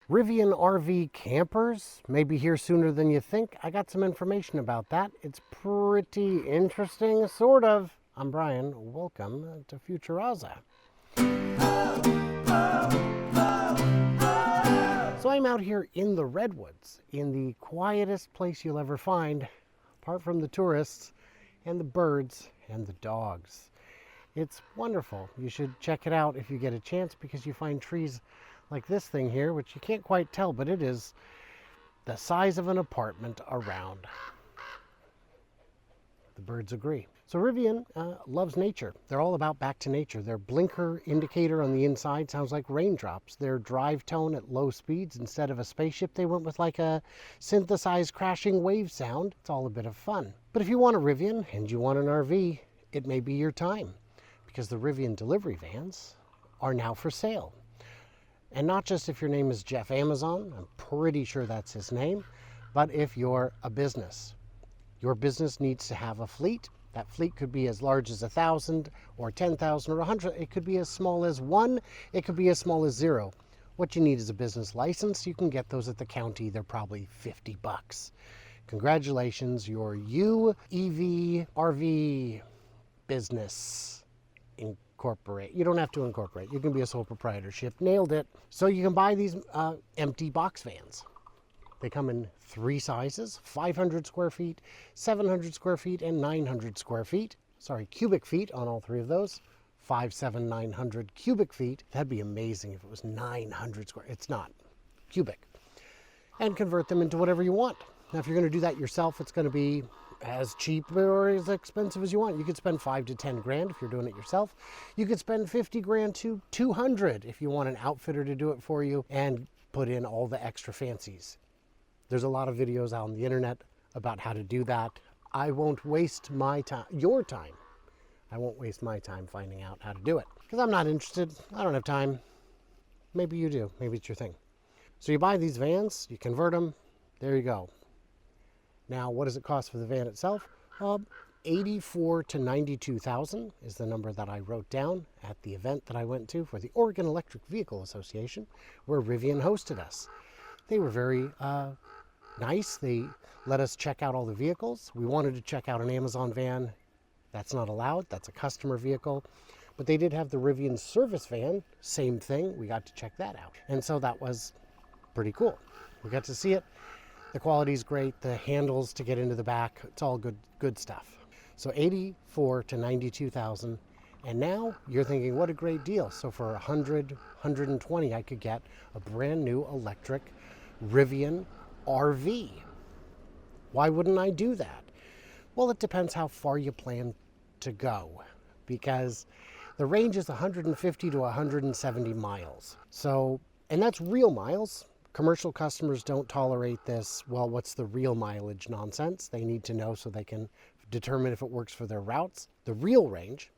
Rivian RV campers may be here sooner than you think. I got some information about that. It's pretty interesting, sort of. I'm Brian. Welcome to Futuraza. So I'm out here in the Redwoods, in the quietest place you'll ever find, apart from the tourists and the birds and the dogs. It's wonderful. You should check it out if you get a chance, because you find trees like this thing here, which you can't quite tell, but it is the size of an apartment around. The birds agree. So Rivian loves nature. They're all about back to nature. Their blinker indicator on the inside sounds like raindrops. Their drive tone at low speeds, instead of a spaceship, they went with like a synthesized crashing wave sound. It's all a bit of fun. But if you want a Rivian and you want an RV, it may be your time, because the Rivian delivery vans are now for sale. And not just if your name is Jeff Amazon, I'm pretty sure that's his name, but if you're a business. Your business needs to have a fleet. That fleet could be as large as 1,000 or 10,000 or 100. It could be as small as 1. It could be as small as 0. What you need is a business license. You can get those at the county. They're probably $50. Congratulations, your UEV RV business incorporate. You don't have to incorporate. You can be a sole proprietorship. Nailed it. So you can buy these empty box vans. They come in 3 sizes: 500 square feet, 700 square feet, and 900 square feet. Sorry, cubic feet on all 3 of those. 5, 7, 900 cubic feet. That'd be amazing if it was 900 square. It's not. Cubic. And convert them into whatever you want. Now, if you're going to do that yourself, it's going to be as cheap or as expensive as you want. You could spend 5 to 10 grand if you're doing it yourself. You could spend 50 grand to 200 if you want an outfitter to do it for you and put in all the extra fancies. There's a lot of videos out on the internet about how to do that. I won't waste my time, your time. I won't waste my time finding out how to do it, because I'm not interested. I don't have time. Maybe you do. Maybe it's your thing. So you buy these vans, you convert them. There you go. Now, what does it cost for the van itself? 84 to 92,000 is the number that I wrote down at the event that I went to for the Oregon Electric Vehicle Association, where Rivian hosted us. They were very nice. They let us check out all the vehicles. We wanted to check out an Amazon van. That's not allowed. That's a customer vehicle. But they did have the Rivian service van. Same thing. We got to check that out. And so that was pretty cool. We got to see it. The quality's great. The handles to get into the back, it's all good stuff. So 84 to 92,000. And now you're thinking, what a great deal. So for 100, 120, I could get a brand new electric Rivian RV. Why wouldn't I do that? Well, it depends how far you plan to go, because the range is 150 to 170 miles. So, and that's real miles. Commercial customers don't tolerate this, well, what's the real mileage nonsense. They need to know so they can determine if it works for their routes. The real range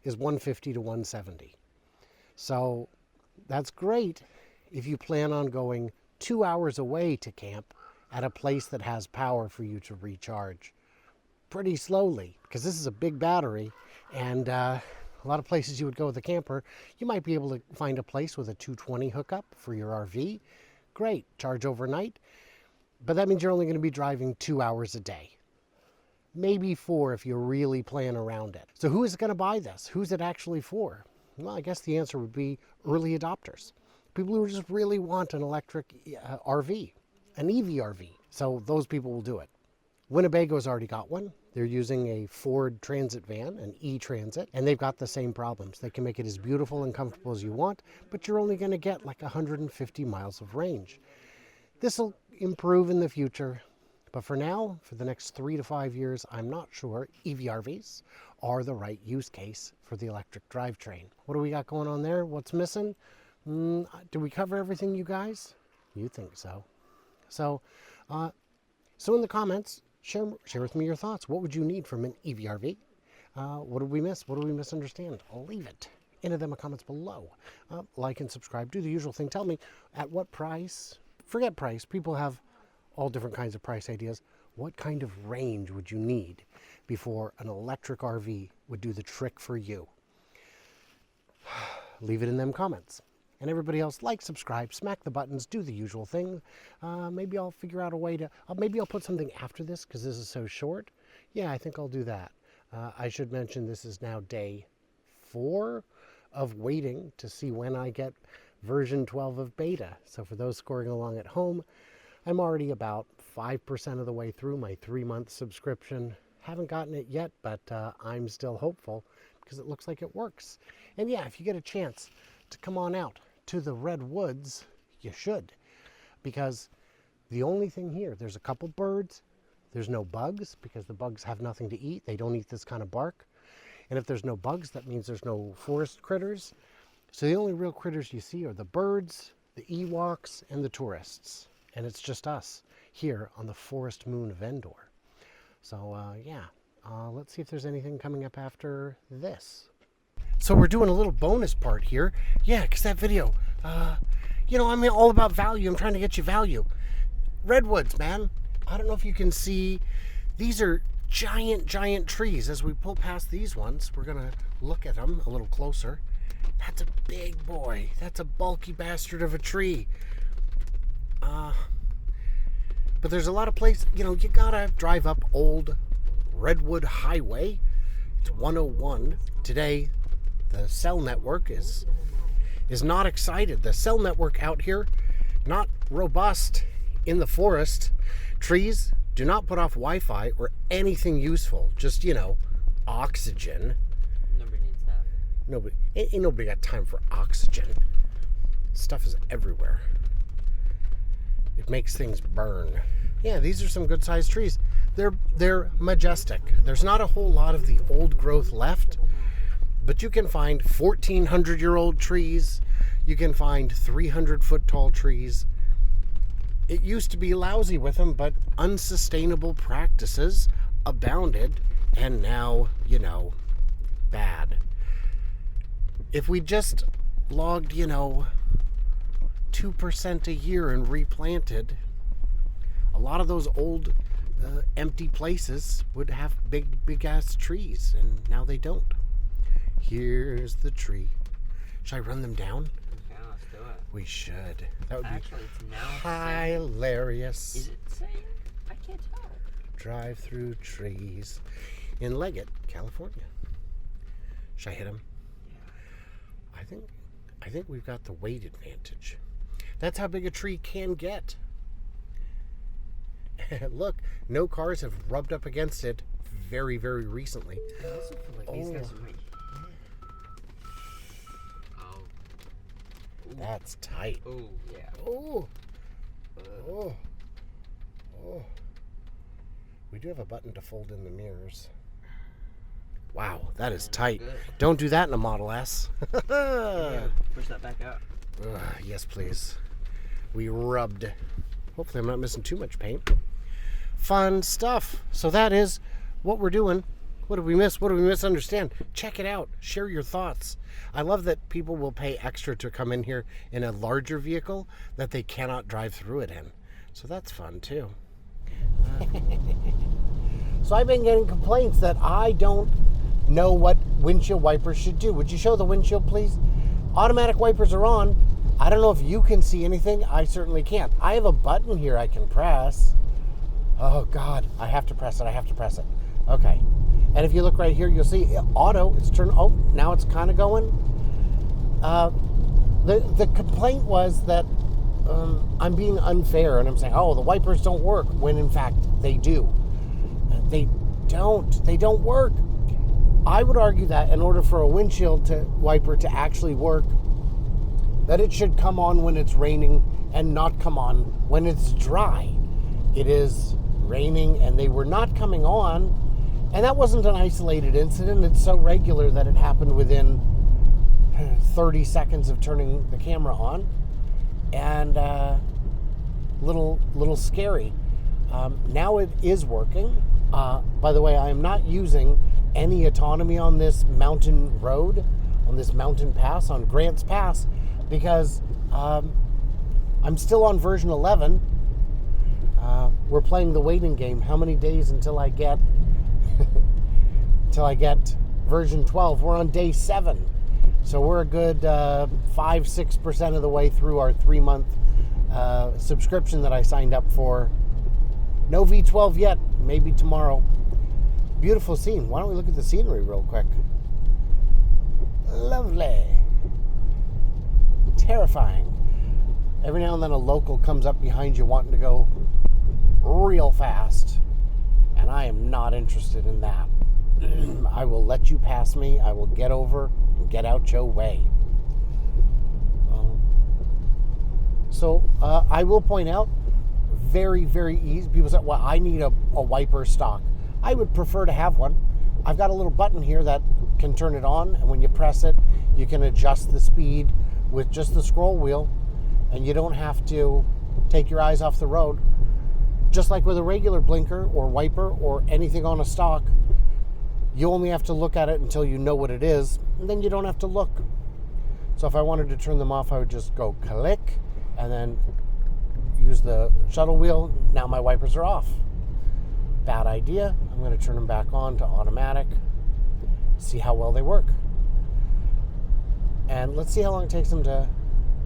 is 150 to 170. So that's great if you plan on going 2 hours away to camp at a place that has power for you to recharge pretty slowly, because this is a big battery, and a lot of places you would go with a camper, you might be able to find a place with a 220 hookup for your RV. Great, charge overnight, but that means you're only going to be driving 2 hours a day. Maybe 4 if you really plan around it. So who is going to buy this? Who's it actually for? Well, I guess the answer would be early adopters. People who just really want an electric RV, an EV RV. So those people will do it. Winnebago's already got one. They're using a Ford Transit van, an E-Transit, and they've got the same problems. They can make it as beautiful and comfortable as you want, but you're only going to get like 150 miles of range. This will improve in the future, but for now, for the next 3 to 5 years, I'm not sure EV RVs are the right use case for the electric drivetrain. What do we got going on there? What's missing? Did we cover everything, you guys? You think so. So in the comments, share with me your thoughts. What would you need from an EV RV? What did we miss? What did we misunderstand? Leave it in the comments below. Like and subscribe. Do the usual thing. Tell me at what price. Forget price. People have all different kinds of price ideas. What kind of range would you need before an electric RV would do the trick for you? Leave it in them comments. And everybody else, like, subscribe, smack the buttons, do the usual thing. Maybe I'll figure out a way to, maybe I'll put something after this because this is so short. Yeah, I think I'll do that. I should mention this is now day 4 of waiting to see when I get version 12 of beta. So for those scoring along at home, I'm already about 5% of the way through my 3-month subscription. Haven't gotten it yet, but I'm still hopeful because it looks like it works. And yeah, if you get a chance to come on out to the Redwoods, you should. Because the only thing here, there's a couple birds, there's no bugs because the bugs have nothing to eat. They don't eat this kind of bark. And if there's no bugs, that means there's no forest critters. So the only real critters you see are the birds, the Ewoks, and the tourists. And it's just us here on the forest moon of Endor. So yeah, let's see if there's anything coming up after this. So we're doing a little bonus part here. Yeah, because that video, you know, I'm all about value. I'm trying to get you value. Redwoods, man. I don't know if you can see. These are giant, giant trees. As we pull past these ones, we're going to look at them a little closer. That's a big boy. That's a bulky bastard of a tree. But there's a lot of places, you know, you got to drive up old Redwood Highway. It's 101. Today, the cell network is not excited. The cell network out here, not robust in the forest. Trees do not put off Wi-Fi or anything useful. Just, you know, oxygen. Nobody needs that. Ain't nobody got time for oxygen. Stuff is everywhere. It makes things burn. Yeah, these are some good sized trees. They're majestic. There's not a whole lot of the old growth left, but you can find 1,400-year-old trees. You can find 300-foot tall trees. It used to be lousy with them, but unsustainable practices abounded, and now, you know, bad. If we just logged, you know, 2% a year and replanted, a lot of those old empty places would have big ass trees, and now they don't. Here's the tree. Should I run them down? Yeah, let's do it. We should. That would Actually, be it's now hilarious. saying, is it saying? I can't tell. Drive through trees in Leggett, California. Should I hit them? Yeah. I think we've got the weight advantage. That's how big a tree can get. Look, no cars have rubbed up against it very, very recently. I also feel like these guys might hit. Oh. Ooh. That's tight. Oh, yeah. Oh. We do have a button to fold in the mirrors. Wow, that is tight. Good. Don't do that in a Model S. Yeah, push that back out. Yes, please. We rubbed. Hopefully I'm not missing too much paint. Fun stuff. So that is what we're doing. What did we miss? What did we misunderstand? Check it out. Share your thoughts. I love that people will pay extra to come in here in a larger vehicle that they cannot drive through it in. So that's fun too. So I've been getting complaints that I don't know what windshield wipers should do. Would you show the windshield, please? Automatic wipers are on. I don't know if you can see anything. I certainly can't. I have a button here I can press. Oh God, I have to press it. Okay. And if you look right here, you'll see auto. It's turned. Oh, now it's kind of going. The complaint was that I'm being unfair, and I'm saying, oh, the wipers don't work, when in fact they do. They don't work. I would argue that in order for a windshield wiper to actually work, that it should come on when it's raining and not come on when it's dry. It is raining and they were not coming on, and that wasn't an isolated incident. It's so regular that it happened within 30 seconds of turning the camera on, and little scary. Now it is working. By the way, I am not using any autonomy on this mountain road, on this mountain pass, on Grants Pass, because I'm still on version 11. We're playing the waiting game. How many days until I get version 12? We're on day 7. So we're a good 5-6% of the way through our 3-month subscription that I signed up for. No V12 yet, maybe tomorrow. Beautiful scene. Why don't we look at the scenery real quick? Lovely. Terrifying. Every now and then a local comes up behind you wanting to go real fast, and I am not interested in that. I will let you pass me. I will get over and get out your way. So I will point out, very, very easy. People say, well, I need a wiper stock. I would prefer to have one. I've got a little button here that can turn it on, and when you press it, you can adjust the speed with just the scroll wheel, and you don't have to take your eyes off the road. Just like with a regular blinker or wiper or anything on a stock, you only have to look at it until you know what it is, and then you don't have to look. So if I wanted to turn them off, I would just go click and then use the shuttle wheel. Now my wipers are off. Bad idea. I'm going to turn them back on to automatic. See how well they work. And let's see how long it takes them to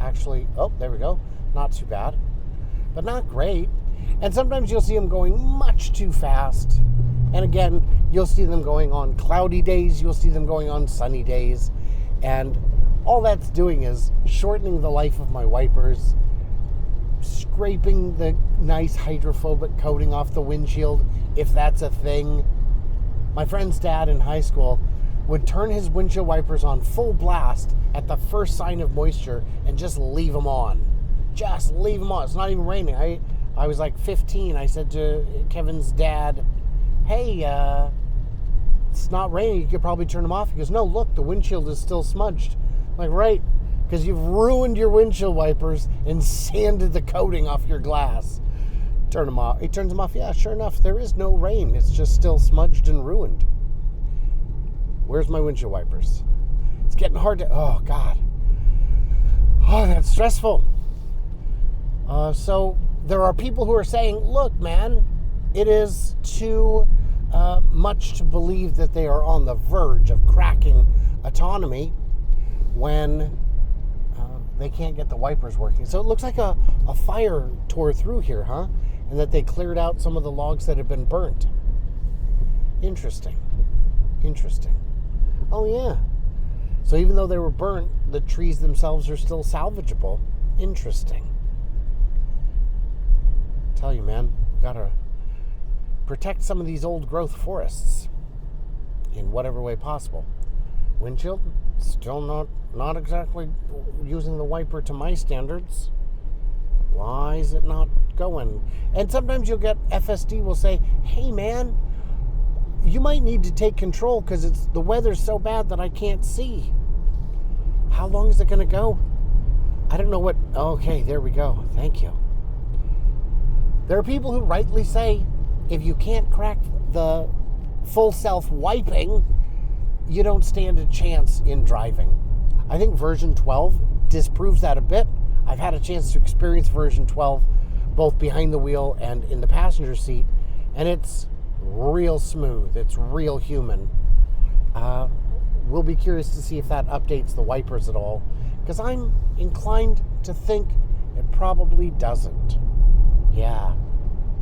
actually... Oh, there we go. Not too bad. But not great. And sometimes you'll see them going much too fast. And again, you'll see them going on cloudy days. You'll see them going on sunny days. And all that's doing is shortening the life of my wipers, scraping the nice hydrophobic coating off the windshield, if that's a thing. My friend's dad in high school would turn his windshield wipers on full blast at the first sign of moisture and just leave them on. Just leave them on. It's not even raining. I was like 15. I said to Kevin's dad, hey, it's not raining. You could probably turn them off. He goes, no, look, the windshield is still smudged. I'm like, right, because you've ruined your windshield wipers and sanded the coating off your glass. Turn them off. He turns them off. Yeah, sure enough, there is no rain. It's just still smudged and ruined. Where's my windshield wipers? It's getting hard to... Oh, God. Oh, that's stressful. So there are people who are saying, look, man, it is too much to believe that they are on the verge of cracking autonomy when they can't get the wipers working. So it looks like a fire tore through here, huh? And that they cleared out some of the logs that had been burnt. Interesting. Interesting. Oh, yeah. So even though they were burnt, the trees themselves are still salvageable. Interesting. I tell you, man, we gotta protect some of these old growth forests in whatever way possible. Windshield, still not exactly using the wiper to my standards. Why is it not going? And sometimes you'll get FSD will say, hey man, you might need to take control because the weather's so bad that I can't see. How long is it going to go? I don't know what... Okay, there we go. Thank you. There are people who rightly say, if you can't crack the full self-wiping, you don't stand a chance in driving. I think version 12 disproves that a bit. I've had a chance to experience version 12 both behind the wheel and in the passenger seat, and it's real smooth. It's real human. We'll be curious to see if that updates the wipers at all, because I'm inclined to think it probably doesn't. Yeah.